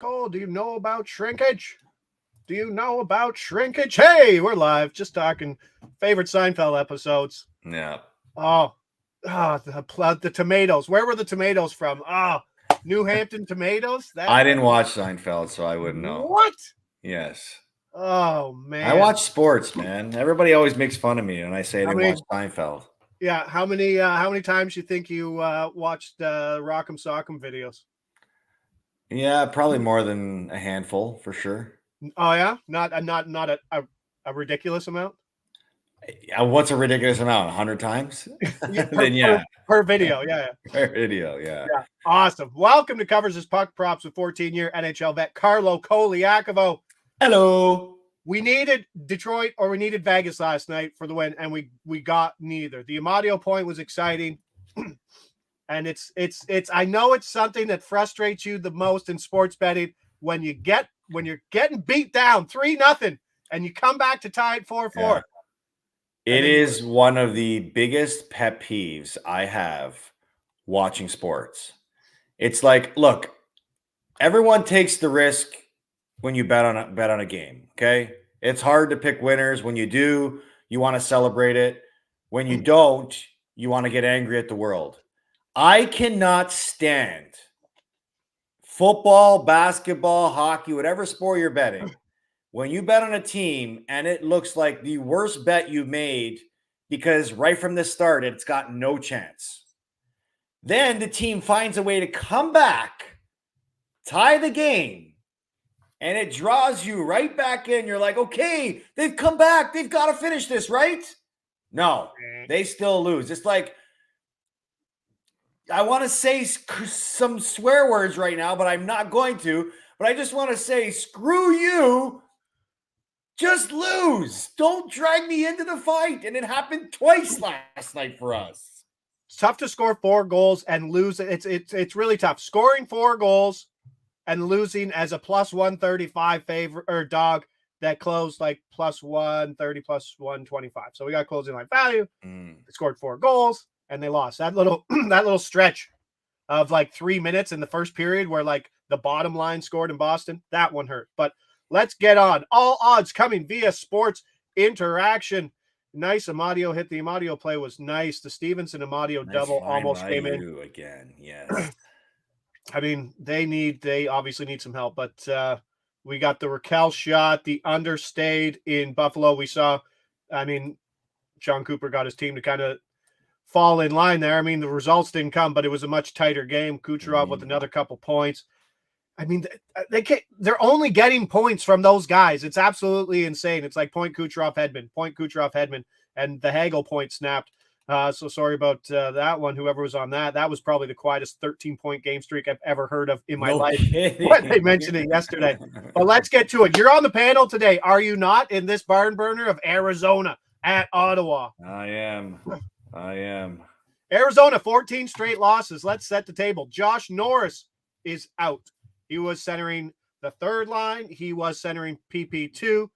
Cole, do you know about shrinkage? Do you know about shrinkage? Hey, we're live, just talking favorite Seinfeld episodes. Yeah. The tomatoes. Where were the tomatoes from? New Hampton tomatoes? I didn't watch Seinfeld, so I wouldn't know. What? Yes. Oh, man. I watch sports, man. Everybody always makes fun of me when I say I didn't watch Seinfeld. Yeah, how many times you think you watched Rock'em Sock'em videos? Yeah, probably more than a handful for sure. Oh yeah, not a ridiculous amount. What's a ridiculous amount? 100 times? Per video, yeah. Per video, yeah. Awesome. Welcome to Covers His Puck Props with 14-year NHL vet Carlo Colaiacovo. Hello. We needed Detroit or we needed Vegas last night for the win, and we got neither. The Amadio point was exciting. And it's I know it's something that frustrates you the most in sports betting when you're getting beat down 3-0 and you come back to tie it 4-4. Yeah. It is one of the biggest pet peeves I have watching sports. It's like, look, everyone takes the risk when you bet on a game, okay? It's hard to pick winners. When you do, you want to celebrate it. When you don't, you want to get angry at the world. I cannot stand football, basketball, hockey, whatever sport you're betting. When you bet on a team and it looks like the worst bet you made because right from the start, it's got no chance. Then the team finds a way to come back, tie the game, and it draws you right back in. You're like, okay, they've come back. They've got to finish this, right? No, they still lose. It's like, I want to say some swear words right now, but I'm not going to. But I just want to say, screw you. Just lose. Don't drag me into the fight. And it happened twice last night for us. It's tough to score 4 goals and lose. It's really tough. Scoring 4 goals and losing as a plus 135 favorite or dog that closed like plus 130, plus 125. So we got closing line value. They scored 4 goals. And they lost that little stretch of like 3 minutes in the first period where like the bottom line scored in Boston. That one hurt. But let's get on. All odds coming via Sports Interaction. Nice Amadio hit. The Amadio play was nice. The Stevenson Amadio double almost came in again. Yes. I mean, they obviously need some help, but we got the Raquel shot. The understayed in Buffalo. We saw. I mean, John Cooper got his team to kind of fall in line there. I mean, the results didn't come, but it was a much tighter game. Kucherov with another couple points. I mean, they're only getting points from those guys. It's absolutely insane. It's like point Kucherov, Hedman, and the Hagel point snapped. So sorry about that one. Whoever was on that, that was probably the quietest 13-point game streak I've ever heard of in my life. When they mentioned it yesterday. But let's get to it. You're on the panel today, are you not, in this barn burner of Arizona at Ottawa? I am. Arizona, 14 straight losses. Let's set the table. Josh Norris is out. He was centering the third line. He was centering PP2.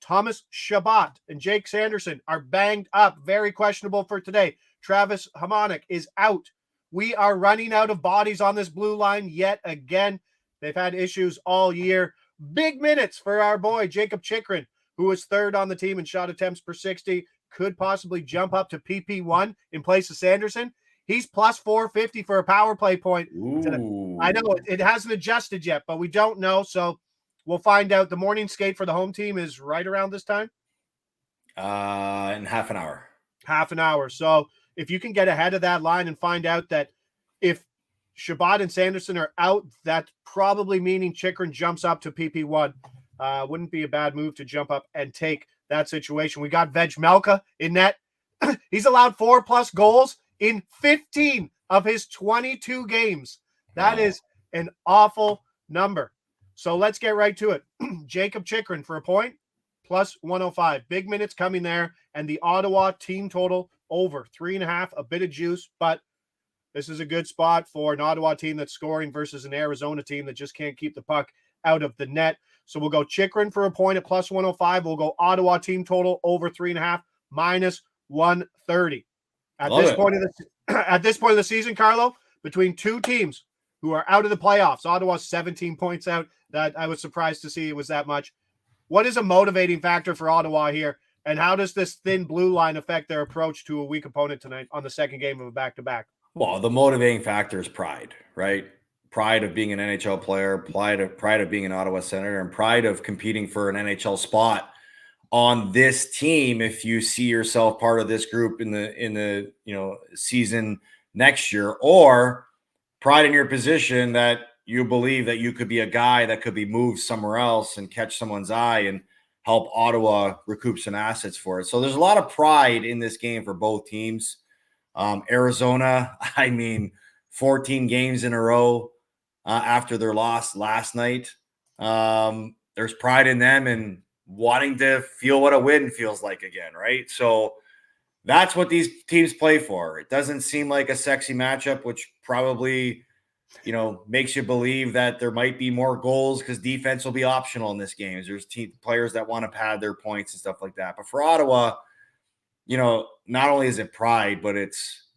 Thomas Chabot and Jake Sanderson are banged up. Very questionable for today. Travis Hamonic is out. We are running out of bodies on this blue line yet again. They've had issues all year. Big minutes for our boy, Jacob Chikrin, who was third on the team in shot attempts per 60. Could possibly jump up to PP1 in place of Sanderson. He's plus 450 for a power play point. I know it hasn't adjusted yet, but we don't know. So we'll find out. The morning skate for the home team is right around this time. In half an hour. Half an hour. So if you can get ahead of that line and find out that if Chabot and Sanderson are out, that's probably meaning Chikrin jumps up to PP1. Wouldn't be a bad move to jump up and take that situation. We got Veg Melka in net. He's allowed 4+ goals in 15 of his 22 games. That is an awful number. So let's get right to it. Jacob Chikrin for a point, plus 105. Big minutes coming there. And the Ottawa team total over 3.5, a bit of juice. But this is a good spot for an Ottawa team that's scoring versus an Arizona team that just can't keep the puck out of the net. So we'll go Chikrin for a point at plus 105. We'll go Ottawa team total over 3.5, minus 130. At this point of the season, Carlo, between two teams who are out of the playoffs. Ottawa's 17 points out. That I was surprised to see it was that much. What is a motivating factor for Ottawa here? And how does this thin blue line affect their approach to a weak opponent tonight on the second game of a back-to-back? Well, the motivating factor is pride, right? Pride of being an NHL player, pride of being an Ottawa Senator, and pride of competing for an NHL spot on this team. If you see yourself part of this group in the season next year, or pride in your position that you believe that you could be a guy that could be moved somewhere else and catch someone's eye and help Ottawa recoup some assets for it. So there's a lot of pride in this game for both teams. Arizona, 14 games in a row after their loss last night. There's pride in them and wanting to feel what a win feels like again, right? So that's what these teams play for. It doesn't seem like a sexy matchup, which probably, makes you believe that there might be more goals because defense will be optional in this game. There's players that want to pad their points and stuff like that. But for Ottawa, not only is it pride, but it's,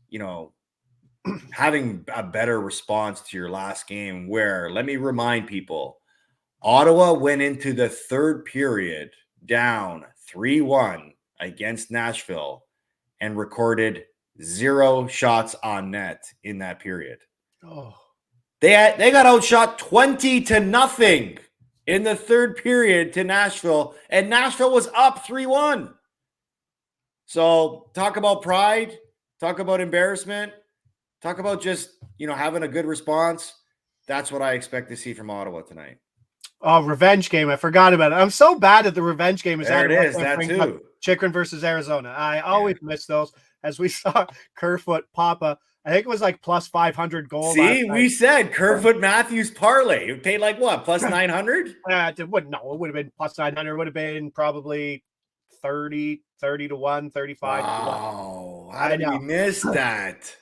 having a better response to your last game where, let me remind people, Ottawa went into the third period down 3-1 against Nashville and recorded 0 shots on net in that period. Oh, they got outshot 20-0 in the third period to Nashville, and Nashville was up 3-1. So talk about pride, talk about embarrassment, talk about just, having a good response. That's what I expect to see from Ottawa tonight. Oh, revenge game. I forgot about it. I'm so bad at the revenge game. There it is, that too. Chychrun versus Arizona. I always miss those. As we saw Kerfoot Papa, I think it was like plus 500 goals. See, we said Kerfoot Matthews parlay. It paid like what, plus 900? It would have been plus 900. It would have been probably 30 to 1, 35 to 1. Oh, how did we miss that?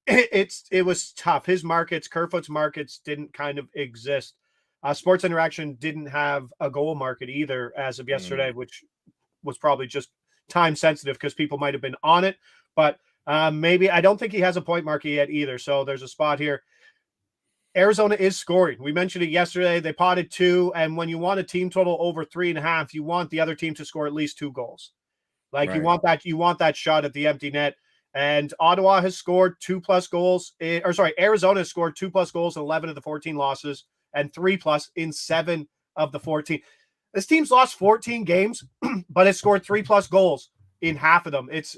It was tough. His markets, Kerfoot's markets, didn't kind of exist. Sports Interaction didn't have a goal market either as of yesterday, which was probably just time sensitive because people might have been on it. But maybe I don't think he has a point market yet either. So there's a spot here. Arizona is scoring. We mentioned it yesterday. They potted 2, and when you want a team total over 3.5, you want the other team to score at least 2 goals. Like you want that shot at the empty net. And Ottawa has scored 2+ goals. Arizona has scored 2+ goals in 11 of the 14 losses and 3+ in 7 of the 14. This team's lost 14 games, but it's scored 3+ goals in half of them. It's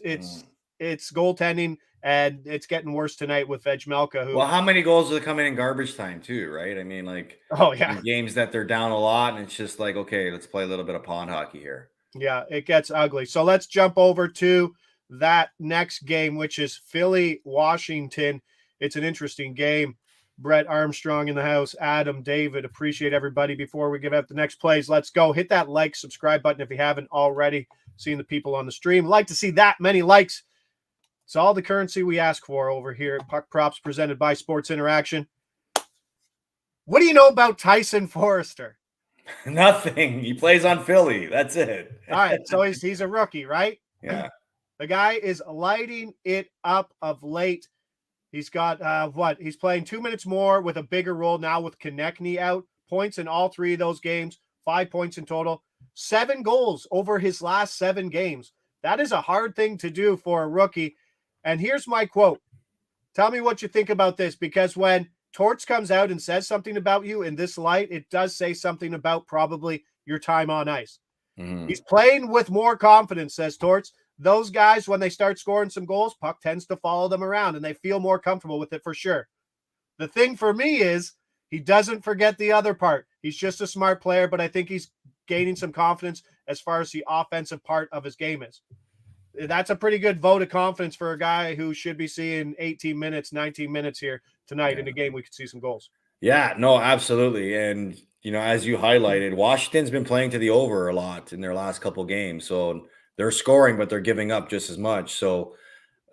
goaltending, and it's getting worse tonight with Vejmelka. Well, how many goals are coming in garbage time too, right? I mean, like, in games that they're down a lot, and it's just like, okay, let's play a little bit of pond hockey here. Yeah, it gets ugly. So let's jump over to that next game, which is Philly-Washington. It's an interesting game. Brett Armstrong in the house, Adam, David, appreciate everybody. Before we give out the next plays, let's go. Hit that like, subscribe button if you haven't already. Seeing the people on the stream. Like to see that many likes. It's all the currency we ask for over here at Puck Props presented by Sports Interaction. What do you know about Tyson Forrester? Nothing. He plays on Philly. That's it. All right, so he's a rookie, right? Yeah. The guy is lighting it up of late. He's got he's playing 2 minutes more with a bigger role now with Konechny out. Points in all 3 of those games, 5 points in total, 7 goals over his last 7 games. That is a hard thing to do for a rookie. And here's my quote. Tell me what you think about this, because when Torts comes out and says something about you in this light, it does say something about probably your time on ice. He's playing with more confidence, says Torts. Those guys, when they start scoring some goals, puck tends to follow them around, and they feel more comfortable with it for sure. The thing for me is he doesn't forget the other part. He's just a smart player, but I think he's gaining some confidence as far as the offensive part of his game is. That's a pretty good vote of confidence for a guy who should be seeing 18 minutes, 19 minutes here tonight in a game we could see some goals. Yeah, no, absolutely. And, as you highlighted, Washington's been playing to the over a lot in their last couple games. So they're scoring, but they're giving up just as much. So,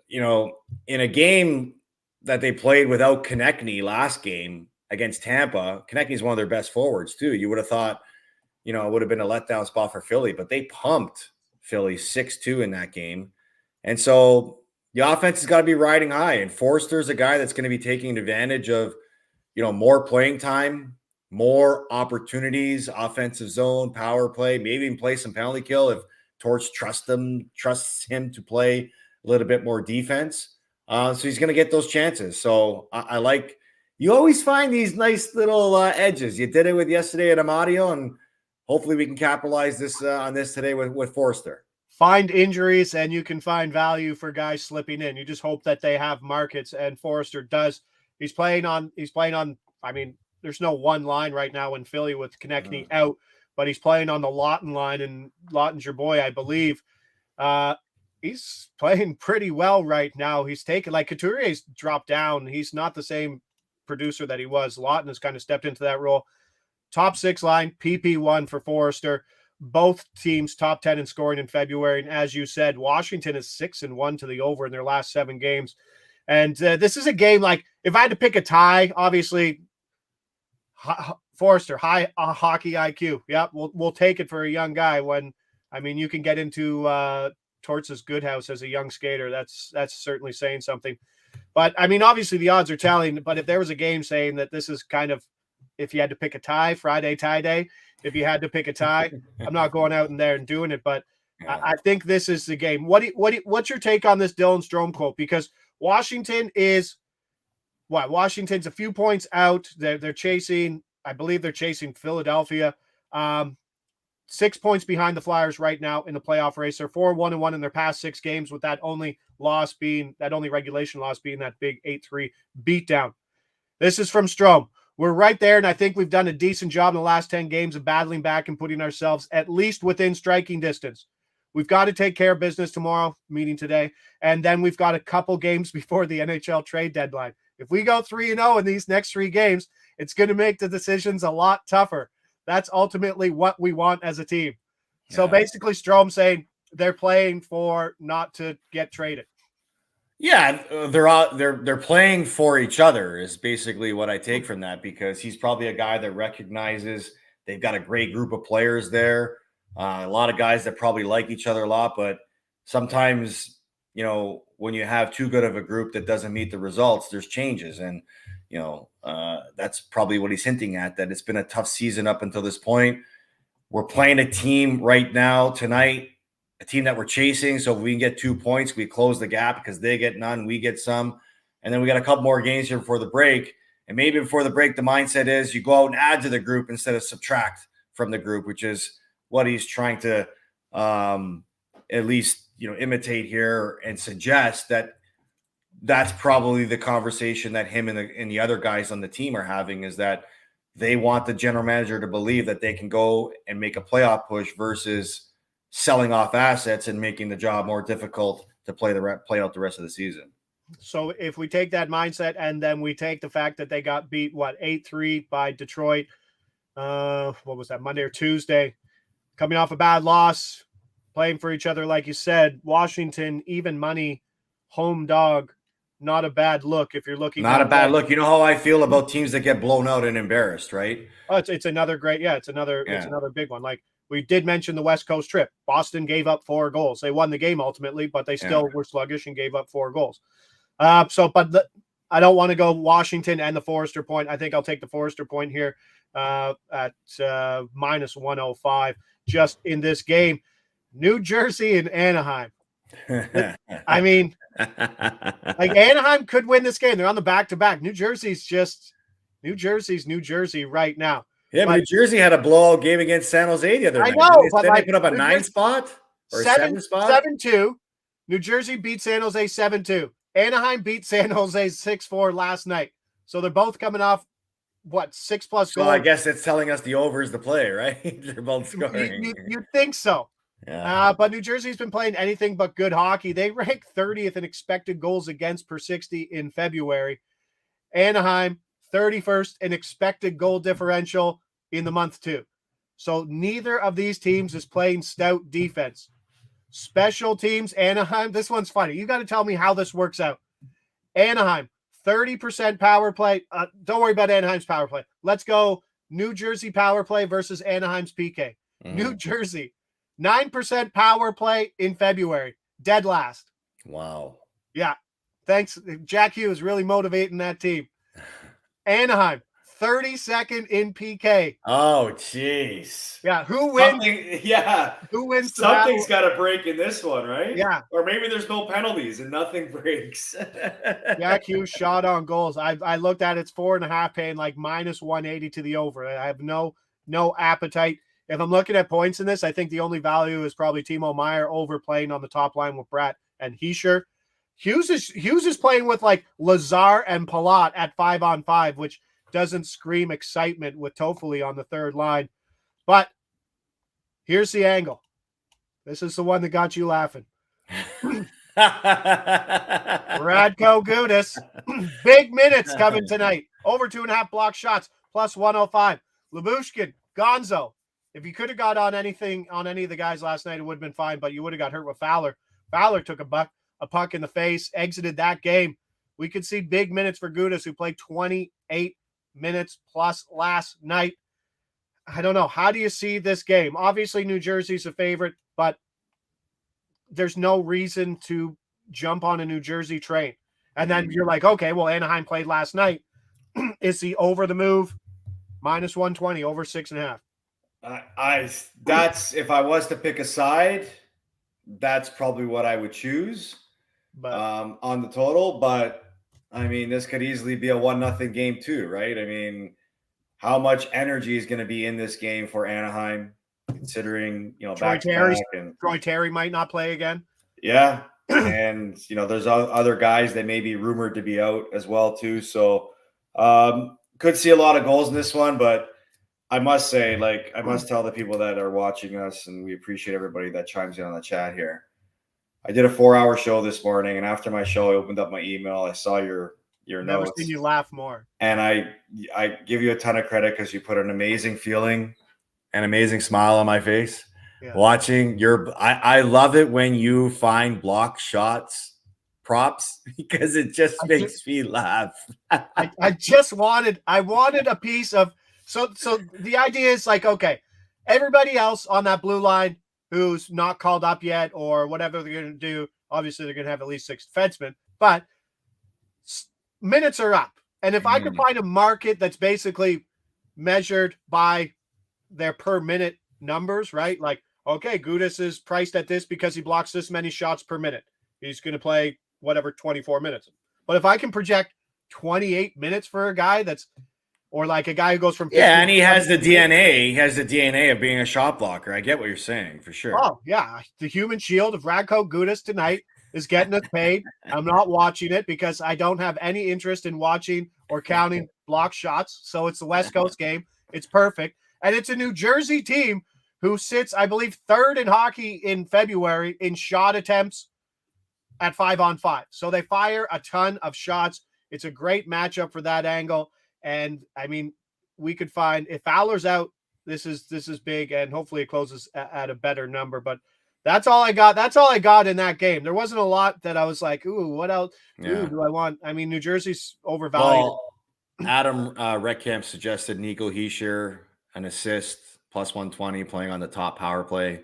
in a game that they played without Konechny last game against Tampa, Konechny's one of their best forwards too. You would have thought, it would have been a letdown spot for Philly, but they pumped Philly 6-2 in that game. And so, The offense has got to be riding high, and Forster's a guy that's going to be taking advantage of, more playing time, more opportunities, offensive zone, power play, maybe even play some penalty kill if Torch trusts him to play a little bit more defense. So he's going to get those chances. So I like, you always find these nice little edges. You did it with yesterday at Amadio, and hopefully we can capitalize on this today with Forster. Find injuries and you can find value for guys slipping in. You just hope that they have markets, and Forster does. He's playing on, I mean, there's no one line right now in Philly with Konechny out, but he's playing on the Lawton line, and Lawton's your boy, I believe. He's playing pretty well right now. He's taken, like, Couturier's dropped down. He's not the same producer that he was. Lawton has kind of stepped into that role. Top 6 line, PP1 for Forster. Both teams top 10 in scoring in February. And as you said, Washington is 6-1 to the over in their last 7 games. And this is a game, like, if I had to pick a tie, obviously, Forster, high hockey IQ. Yeah, we'll take it for a young guy when, I mean, you can get into Torts' good house as a young skater. That's certainly saying something. But, I mean, obviously the odds are telling. But if there was a game saying that this is kind of, if you had to pick a tie, Friday tie day, if you had to pick a tie, I'm not going out in there and doing it, but I think this is the game. What's your take on this Dylan Strome quote? Because Washington is what? Washington's a few points out. They're chasing, I believe they're chasing Philadelphia. 6 points behind the Flyers right now in the playoff race. They're 4-1-1 in their past 6 games, with that only regulation loss being that big 8-3 beatdown. This is from Strome. We're right there, and I think we've done a decent job in the last 10 games of battling back and putting ourselves at least within striking distance. We've got to take care of business tomorrow, meeting today, and then we've got a couple games before the NHL trade deadline. If we go 3-0 in these next 3 games, it's going to make the decisions a lot tougher. That's ultimately what we want as a team. Yeah. So basically, Strome saying they're playing for not to get traded. Yeah, they're playing for each other is basically what I take from that, because he's probably a guy that recognizes they've got a great group of players there. A lot of guys that probably like each other a lot, but sometimes, when you have too good of a group that doesn't meet the results, there's changes. And, that's probably what he's hinting at, that it's been a tough season up until this point. We're playing a team right now tonight, a team that we're chasing. So if we can get 2 points, we close the gap, because they get none, we get some. And then we got a couple more games here before the break. And maybe before the break, the mindset is you go out and add to the group instead of subtract from the group, which is what he's trying to at least, imitate here, and suggest that that's probably the conversation that him and the other guys on the team are having, is that they want the general manager to believe that they can go and make a playoff push versus selling off assets and making the job more difficult to play out the rest of the season. So if we take that mindset, and then we take the fact that they got beat, 8-3 by Detroit, what was that, Monday or Tuesday, coming off a bad loss, playing for each other, like you said, Washington, even money, home dog, not a bad look if you're looking. Not a bad look. You know how I feel about teams that get blown out and embarrassed, right? Oh, it's another great, it's another big one. Like, we did mention the West Coast trip. Boston gave up 4 goals. They won the game ultimately, but they still were sluggish and gave up 4 goals. I don't want to go Washington and the Forrester point. I think I'll take the Forrester point here at minus 105 just in this game. New Jersey and Anaheim. I mean, like, Anaheim could win this game. They're on the back-to-back. New Jersey's New Jersey right now. Yeah, but New Jersey had a blowout game against San Jose the other night. I know, but they put up a 9 spot or 7 spot? 7-2. New Jersey beat San Jose 7-2. Anaheim beat San Jose 6-4 last night. So they're both coming off, 6+ goals. So I guess it's telling us the over is the play, right? They're both scoring. You'd think so. Yeah. But New Jersey's been playing anything but good hockey. They rank 30th in expected goals against per 60 in February. Anaheim, 31st in expected goal differential in the month 2. So neither of these teams is playing stout defense. Special teams, Anaheim, this one's funny. You got to tell me how this works out. Anaheim, 30% power play. Don't worry about Anaheim's power play. Let's go New Jersey power play versus Anaheim's PK. New Jersey, 9% power play in February. Dead last. Wow. Yeah. Thanks. Jack Hughes really motivating that team. Anaheim, 32nd in PK. Oh, jeez. Yeah. Who wins? Yeah. Who wins the Something's battle? got to break in this one, right? Yeah. Or maybe there's no penalties and nothing breaks. Jack Hughes shot on goals. I looked at it's 4.5, paying like minus 180 to the over. I have no appetite. If I'm looking at points in this, I think the only value is probably Timo Meier overplaying on the top line with Bratt and Heischer. Hughes is playing with like Lazar and Palat at 5-on-5, which doesn't scream excitement with Toffoli on the third line. But here's the angle. This is the one that got you laughing. Radko Gudas, big minutes coming tonight. Over 2.5 block shots, plus 105. Lyubushkin, Gonzo. If you could have got on anything on any of the guys last night, it would have been fine, but you would have got hurt with Fowler. Fowler took a puck in the face, exited that game. We could see big minutes for Gudas, who played 28 minutes plus last night. I don't know. How do you see this game? Obviously, New Jersey's a favorite, but there's no reason to jump on a New Jersey train. And then you're like, okay, well, Anaheim played last night. Is he over the move? Minus 120, over 6.5. That's if I was to pick a side, that's probably what I would choose But on the total. But I mean, this could easily be a 1-0 game too, right? I mean, how much energy is going to be in this game for Anaheim, considering Troy back-to-back and Troy Terry might not play again. yeah, and there's other guys that may be rumored to be out as well too. So could see a lot of goals in this one, but I must say, I must tell the people that are watching us, and we appreciate everybody that chimes in on the chat here. I did a 4-hour show this morning, and after my show, I opened up my email. I saw your Never notes. seen you laugh more. And I give you a ton of credit because you put an amazing feeling, an amazing smile on my face. Yeah. Watching I love it when you find block shots props because it just makes me laugh. I wanted a piece of so the idea is like, okay, everybody else on that blue line who's not called up yet or whatever they're going to do, obviously they're going to have at least 6 defensemen, but minutes are up. And if I could find a market that's basically measured by their per minute numbers, right? Like, okay, Gudas is priced at this because he blocks this many shots per minute. He's going to play whatever 24 minutes. But if I can project 28 minutes for a guy that's, or like a guy who goes from and he has the DNA. He has the DNA of being a shot blocker. I get what you're saying for sure. Oh yeah, the human shield of Radko Gudas tonight is getting us paid. I'm not watching it because I don't have any interest in watching or counting block shots. So it's the West Coast game. It's perfect. And it's a New Jersey team who sits, I believe, 3rd in hockey in February in shot attempts at 5-on-5. So they fire a ton of shots. It's a great matchup for that angle. And I mean, we could find if Fowler's out, this is big, and hopefully it closes at a better number. But that's all I got. That's all I got in that game. There wasn't a lot that I was like, ooh, what else do I want? I mean, New Jersey's overvalued. Well, Adam Reckamp suggested Nico Heischer, an assist, plus 120, playing on the top power play.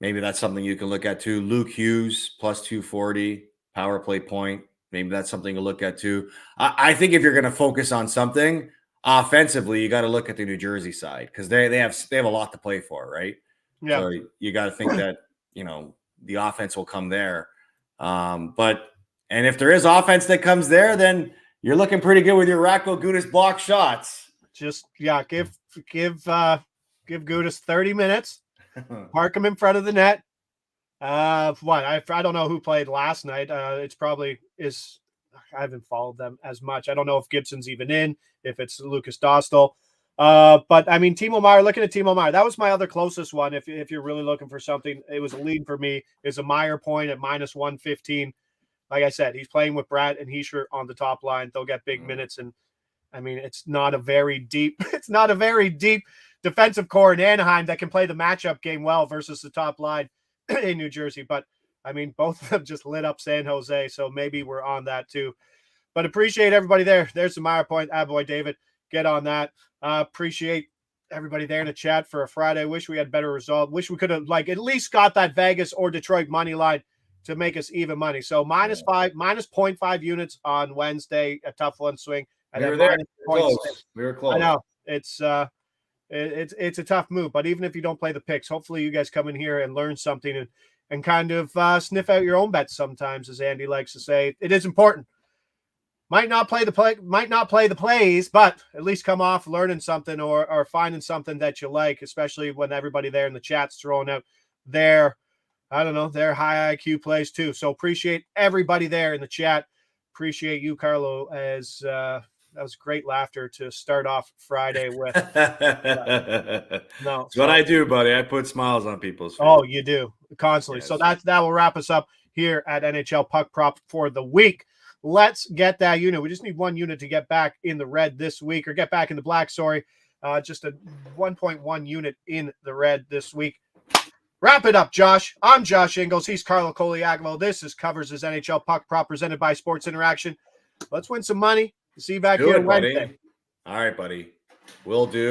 Maybe that's something you can look at too. Luke Hughes, plus 240, power play point. Maybe that's something to look at too. I think if you're going to focus on something offensively, you got to look at the New Jersey side because they have a lot to play for, right? Yeah. So you got to think that the offense will come there. And if there is offense that comes there, then you're looking pretty good with your Radko Gudas block shots. Just give Gudas 30 minutes, park him in front of the net. I don't know who played last night. It's probably is. I haven't followed them as much. I don't know if Gibson's even in, if it's Lucas Dostal. But I mean, Timo Meier, looking at Timo Meier, that was my other closest one. If you're really looking for something, it was a lead for me. It's a Meier point at minus 115. Like I said, he's playing with Bratt and Heischer on the top line. They'll get big minutes. And I mean, it's not a very deep defensive core in Anaheim that can play the matchup game well versus the top line in New Jersey. But I mean, both of them just lit up San Jose. So maybe we're on that too. But appreciate everybody there. There's the Meier point. Boy, David, get on that. Appreciate everybody there in the chat for a Friday. Wish we had better result. Wish we could have at least got that Vegas or Detroit money line to make us even money. So minus 0.5 units on Wednesday, a tough one swing. And We were then there. minus We were 0.6. close. We were close. I know it's a tough move, but even if you don't play the picks, hopefully you guys come in here and learn something and kind of sniff out your own bets sometimes, as Andy likes to say. It is important. Might not play the plays, but at least come off learning something or finding something that you like, especially when everybody there in the chat's throwing out their high IQ plays too. So appreciate everybody there in the chat. Appreciate you, Carlo, as that was great laughter to start off Friday with. It's what I do, buddy. I put smiles on people's faces. Oh, you do constantly. Yes. So that will wrap us up here at NHL Puck Prop for the week. Let's get that unit. We just need one unit to get back in the red this week, or get back in the black, sorry. Just a 1.1 unit in the red this week. Wrap it up, Josh. I'm Josh Ingles. He's Carlo Colaiacovo. This is Covers his NHL Puck Prop presented by Sports Interaction. Let's win some money. See you back here Wednesday. Buddy. All right, buddy. Will do.